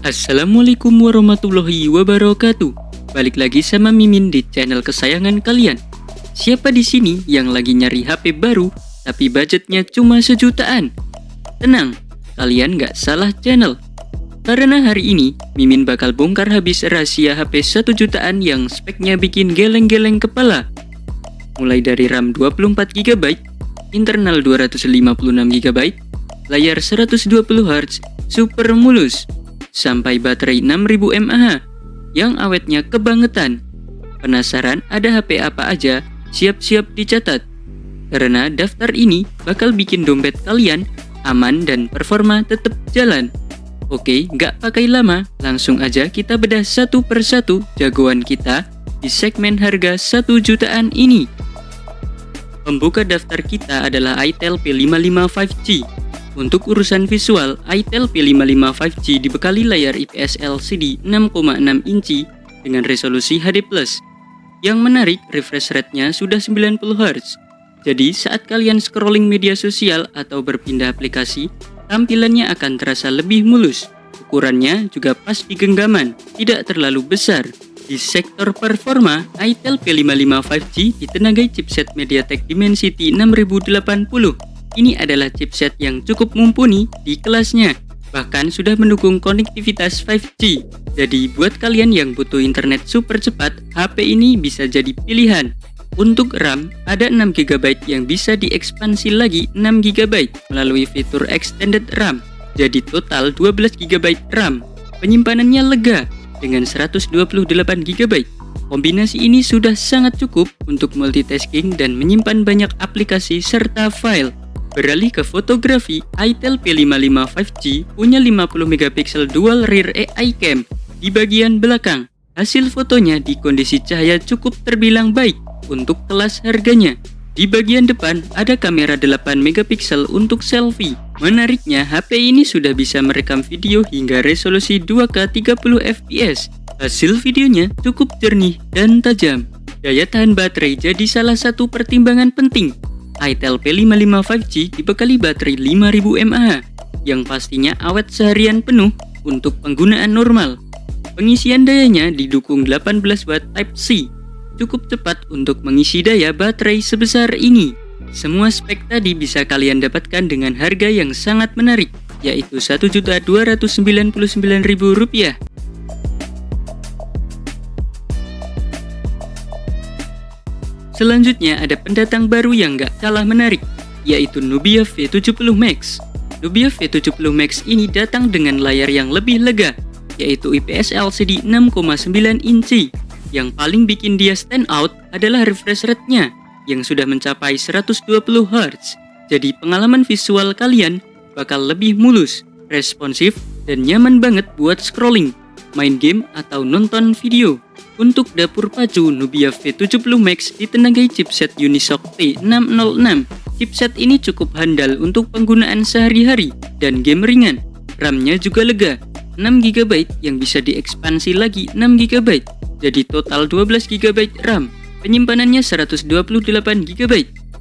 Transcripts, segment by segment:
Assalamualaikum warahmatullahi wabarakatuh. Balik lagi sama Mimin di channel kesayangan kalian. Siapa di sini yang lagi nyari HP baru tapi budgetnya cuma sejutaan? Tenang, kalian nggak salah channel. Karena hari ini Mimin bakal bongkar habis rahasia HP 1 jutaan yang speknya bikin geleng-geleng kepala. Mulai dari RAM 24GB, internal 256GB, layar 120Hz, super mulus, sampai baterai 6000 mAh yang awetnya kebangetan. Penasaran ada HP apa aja? Siap-siap dicatat. Karena daftar ini bakal bikin dompet kalian aman dan performa tetap jalan. Oke, nggak pakai lama, langsung aja kita bedah satu persatu jagoan kita di segmen harga 1 jutaan ini. Pembuka daftar kita adalah Itel P55 5G. Untuk urusan visual, Itel P55 5G dibekali layar IPS LCD 6,6 inci dengan resolusi HD+. Yang menarik, refresh rate-nya sudah 90Hz. Jadi, saat kalian scrolling media sosial atau berpindah aplikasi, tampilannya akan terasa lebih mulus. Ukurannya juga pas di genggaman, tidak terlalu besar. Di sektor performa, Itel P55 5G ditenagai chipset MediaTek Dimensity 6080. Ini adalah chipset yang cukup mumpuni di kelasnya, bahkan sudah mendukung konektivitas 5G. Jadi buat kalian yang butuh internet super cepat, HP ini bisa jadi pilihan. Untuk RAM, ada 6GB yang bisa diekspansi lagi 6GB melalui fitur Extended RAM. Jadi total 12GB RAM. Penyimpanannya lega dengan 128GB. Kombinasi ini sudah sangat cukup untuk multitasking dan menyimpan banyak aplikasi serta file. Beralih ke fotografi, Itel P55 5G punya 50MP dual rear AI cam di bagian belakang. Hasil fotonya di kondisi cahaya cukup terbilang baik untuk kelas harganya. Di bagian depan ada kamera 8MP untuk selfie. Menariknya, HP ini sudah bisa merekam video hingga resolusi 2K 30fps. Hasil videonya cukup jernih dan tajam. Daya tahan baterai jadi salah satu pertimbangan penting. Itel P55 5G dibekali baterai 5000 mAh yang pastinya awet seharian penuh untuk penggunaan normal. Pengisian dayanya didukung 18W Type-C, cukup cepat untuk mengisi daya baterai sebesar ini. Semua spek tadi bisa kalian dapatkan dengan harga yang sangat menarik, yaitu Rp1.299.000. Selanjutnya ada pendatang baru yang gak kalah menarik, yaitu Nubia V70 Max. Nubia V70 Max ini datang dengan layar yang lebih lega, yaitu IPS LCD 6,9 inci. Yang paling bikin dia stand out adalah refresh rate-nya yang sudah mencapai 120Hz. Jadi pengalaman visual kalian bakal lebih mulus, responsif, dan nyaman banget buat scrolling, main game, atau nonton video. Untuk dapur pacu, Nubia V70 Max ditenagai chipset Unisoc T606. Chipset ini cukup handal untuk penggunaan sehari-hari dan game ringan. RAM-nya juga lega, 6GB yang bisa diekspansi lagi 6GB. Jadi total 12GB RAM. Penyimpanannya 128GB,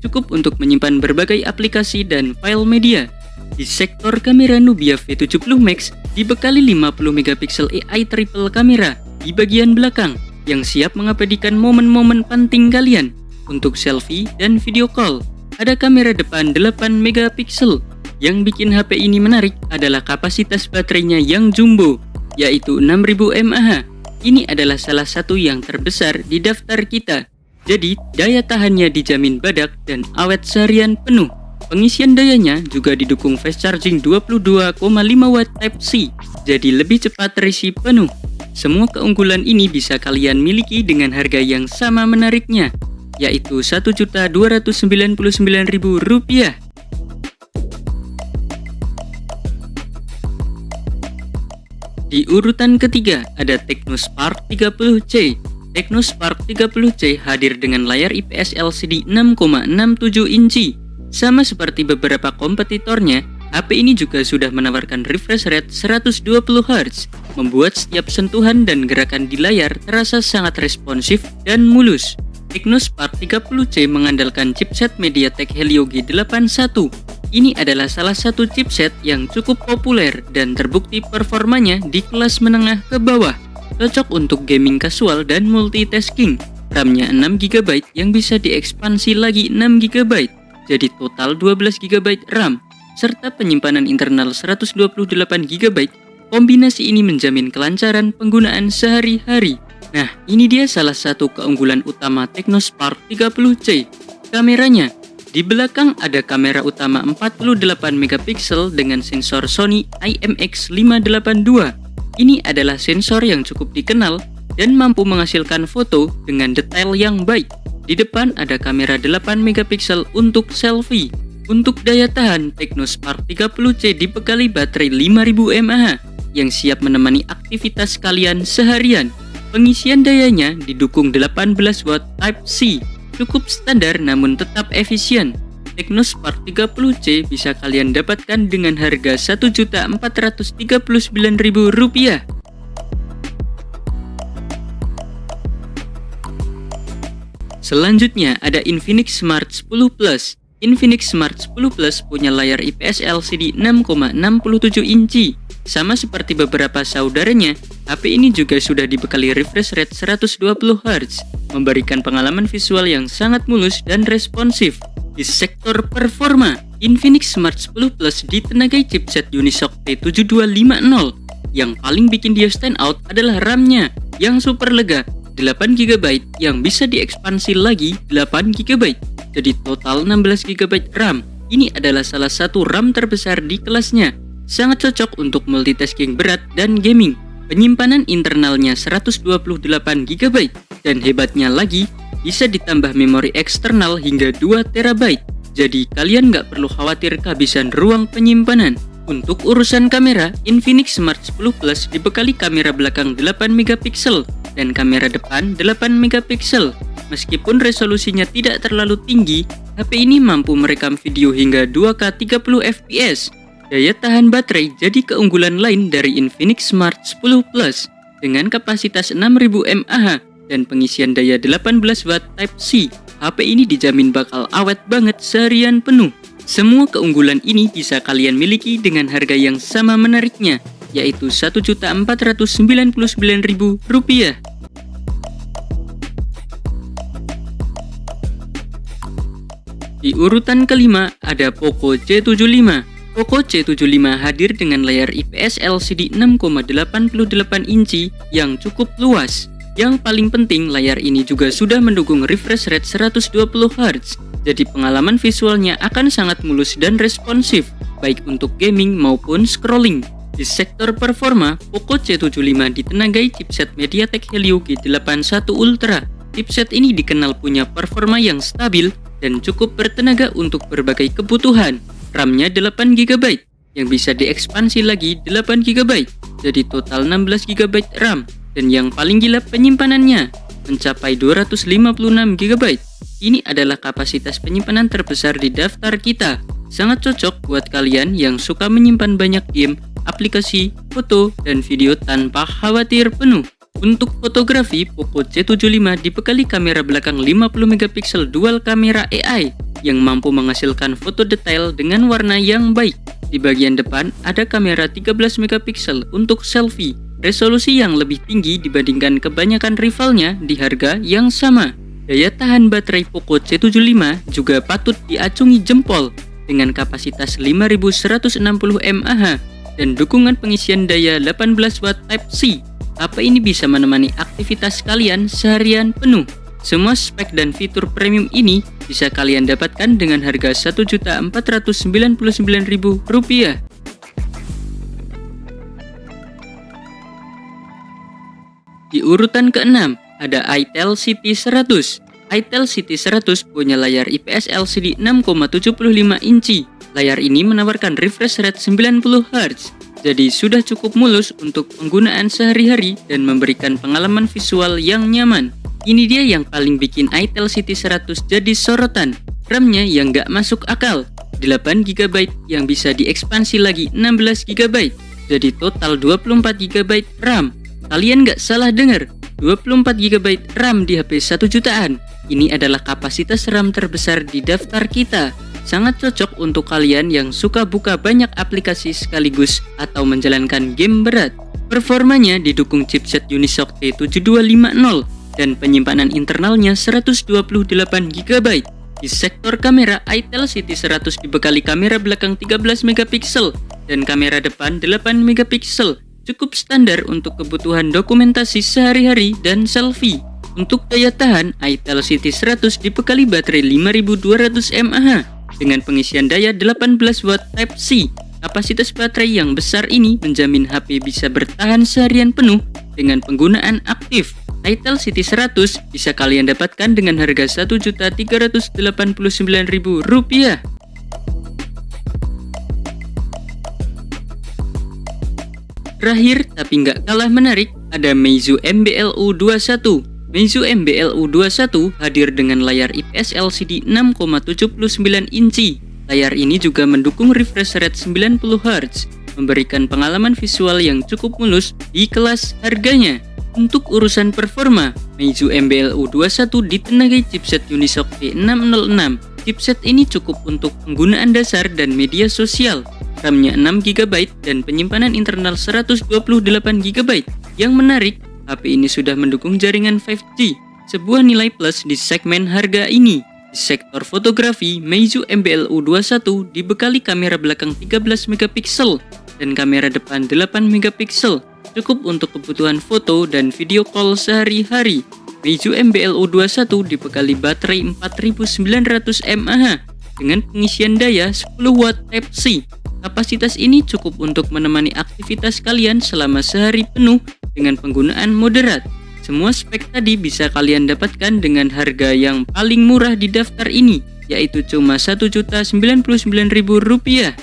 cukup untuk menyimpan berbagai aplikasi dan file media. Di sektor kamera, Nubia V70 Max dibekali 50MP AI triple kamera di bagian belakang yang siap mengabadikan momen-momen penting kalian untuk selfie dan video call. Ada kamera depan 8MP. Yang bikin HP ini menarik adalah kapasitas baterainya yang jumbo, yaitu 6000 mAh. Ini adalah salah satu yang terbesar di daftar kita. Jadi, daya tahannya dijamin badak dan awet seharian penuh. Pengisian dayanya juga didukung fast charging 22,5W Type-C, jadi lebih cepat terisi penuh. Semua keunggulan ini bisa kalian miliki dengan harga yang sama menariknya, yaitu Rp1.299.000. Di urutan ketiga ada Tecnospark 30C. Tecnospark 30C hadir dengan layar IPS LCD 6,67 inci. Sama seperti beberapa kompetitornya, HP ini juga sudah menawarkan refresh rate 120Hz, membuat setiap sentuhan dan gerakan di layar terasa sangat responsif dan mulus. Tecnospark 30C mengandalkan chipset MediaTek Helio G81 Ini adalah salah satu chipset yang cukup populer dan terbukti performanya di kelas menengah ke bawah. Cocok untuk gaming casual dan multitasking. RAM-nya 6GB yang bisa diekspansi lagi 6GB. Jadi total 12GB RAM. Serta penyimpanan internal 128GB. Kombinasi ini menjamin kelancaran penggunaan sehari-hari. Nah, ini dia salah satu keunggulan utama Technospark 30C. Kameranya, di belakang ada kamera utama 48MP dengan sensor Sony IMX582. Ini adalah sensor yang cukup dikenal dan mampu menghasilkan foto dengan detail yang baik. Di depan ada kamera 8MP untuk selfie. Untuk daya tahan, Technospark 30C dibekali baterai 5000 mAh yang siap menemani aktivitas kalian seharian. Pengisian dayanya didukung 18 watt Type-C, cukup standar namun tetap efisien. Technospark 30C bisa kalian dapatkan dengan harga Rp1.439.000. Selanjutnya ada Infinix Smart 10 Plus. Infinix Smart 10 Plus punya layar IPS LCD 6,67 inci. Sama seperti beberapa saudaranya, HP ini juga sudah dibekali refresh rate 120Hz, memberikan pengalaman visual yang sangat mulus dan responsif. Di sektor performa, Infinix Smart 10 Plus ditenagai chipset Unisoc P7250. Yang paling bikin dia stand out adalah RAM-nya yang super lega, 8GB yang bisa diekspansi lagi 8GB. Jadi total 16GB RAM. Ini adalah salah satu RAM terbesar di kelasnya. Sangat cocok untuk multitasking berat dan gaming. Penyimpanan internalnya 128GB dan hebatnya lagi bisa ditambah memori eksternal hingga 2TB. Jadi kalian nggak perlu khawatir kehabisan ruang penyimpanan. Untuk urusan kamera, Infinix Smart 10 Plus dibekali kamera belakang 8MP dan kamera depan 8MP. Meskipun resolusinya tidak terlalu tinggi, HP ini mampu merekam video hingga 2K 30fps. Daya tahan baterai jadi keunggulan lain dari Infinix Smart 10 Plus. Dengan kapasitas 6000 mAh dan pengisian daya 18 watt Type-C, HP ini dijamin bakal awet banget seharian penuh. Semua keunggulan ini bisa kalian miliki dengan harga yang sama menariknya, yaitu Rp1.499.000. Di urutan kelima ada Poco C75. Poco C75 hadir dengan layar IPS LCD 6,88 inci yang cukup luas. Yang paling penting, layar ini juga sudah mendukung refresh rate 120Hz. Jadi pengalaman visualnya akan sangat mulus dan responsif, baik untuk gaming maupun scrolling. Di sektor performa, Poco C75 ditenagai chipset MediaTek Helio G81 Ultra. Chipset ini dikenal punya performa yang stabil dan cukup bertenaga untuk berbagai kebutuhan. RAM-nya 8GB yang bisa diekspansi lagi 8GB, jadi total 16GB RAM. Dan yang paling gila penyimpanannya, mencapai 256GB. Ini adalah kapasitas penyimpanan terbesar di daftar kita. Sangat cocok buat kalian yang suka menyimpan banyak game, aplikasi, foto, dan video tanpa khawatir penuh. Untuk fotografi, Poco C75 dibekali kamera belakang 50MP dual kamera AI yang mampu menghasilkan foto detail dengan warna yang baik. Di bagian depan ada kamera 13MP untuk selfie, resolusi yang lebih tinggi dibandingkan kebanyakan rivalnya di harga yang sama. Daya tahan baterai Poco C75 juga patut diacungi jempol dengan kapasitas 5160 mAh dan dukungan pengisian daya 18 watt Type-C. HP ini bisa menemani aktivitas kalian seharian penuh. Semua spek dan fitur premium ini bisa kalian dapatkan dengan harga Rp1.499.000. Di urutan ke-6 ada itel CT100. itel CT100 punya layar IPS LCD 6,75 inci. Layar ini menawarkan refresh rate 90Hz. Jadi sudah cukup mulus untuk penggunaan sehari-hari dan memberikan pengalaman visual yang nyaman. Ini dia yang paling bikin itel CT100 jadi sorotan. RAM-nya yang gak masuk akal, 8GB yang bisa diekspansi lagi 16GB. Jadi total 24GB RAM. Kalian gak salah dengar, 24GB RAM di HP 1 jutaan. Ini adalah kapasitas RAM terbesar di daftar kita. Sangat cocok untuk kalian yang suka buka banyak aplikasi sekaligus atau menjalankan game berat. Performanya didukung chipset Unisoc T7250 dan penyimpanan internalnya 128 GB. Di sektor kamera, itel CT100 dibekali kamera belakang 13 megapiksel dan kamera depan 8 megapiksel. Cukup standar untuk kebutuhan dokumentasi sehari-hari dan selfie. Untuk daya tahan, itel CT100 dibekali baterai 5200 mAh dengan pengisian daya 18 watt Type-C. Kapasitas baterai yang besar ini menjamin HP bisa bertahan seharian penuh dengan penggunaan aktif. itel CT100 bisa kalian dapatkan dengan harga Rp1.389.000. Terakhir, tapi nggak kalah menarik, ada Meizu MBLU21. Meizu MBLU21 hadir dengan layar IPS LCD 6,79 inci. Layar ini juga mendukung refresh rate 90 Hz, memberikan pengalaman visual yang cukup mulus di kelas harganya. Untuk urusan performa, Meizu MBLU21 ditenagai chipset Unisoc T606. Chipset ini cukup untuk penggunaan dasar dan media sosial. RAM-nya 6GB dan penyimpanan internal 128GB. Yang menarik, HP ini sudah mendukung jaringan 5G, sebuah nilai plus di segmen harga ini. Di sektor fotografi, Meizu MBLU21 dibekali kamera belakang 13 megapiksel dan kamera depan 8 megapiksel. Cukup untuk kebutuhan foto dan video call sehari-hari. Meizu MBLU21 dibekali baterai 4900 mAh dengan pengisian daya 10 watt Type-C. Kapasitas ini cukup untuk menemani aktivitas kalian selama sehari penuh dengan penggunaan moderat. Semua spek tadi bisa kalian dapatkan dengan harga yang paling murah di daftar ini, yaitu cuma Rp1.099.000.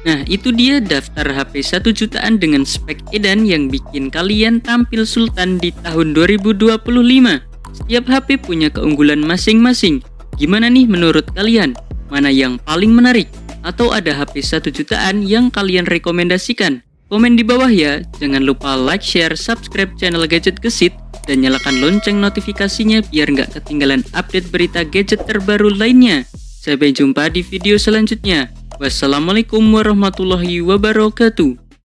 Nah, itu dia daftar HP 1 jutaan dengan spek edan yang bikin kalian tampil sultan di tahun 2025. Setiap HP punya keunggulan masing-masing. Gimana nih menurut kalian? Mana yang paling menarik? Atau ada HP 1 jutaan yang kalian rekomendasikan? Komen di bawah ya. Jangan lupa like, share, subscribe channel Gadget Gesit, dan nyalakan lonceng notifikasinya biar nggak ketinggalan update berita gadget terbaru lainnya. Sampai jumpa di video selanjutnya. Wassalamualaikum warahmatullahi wabarakatuh.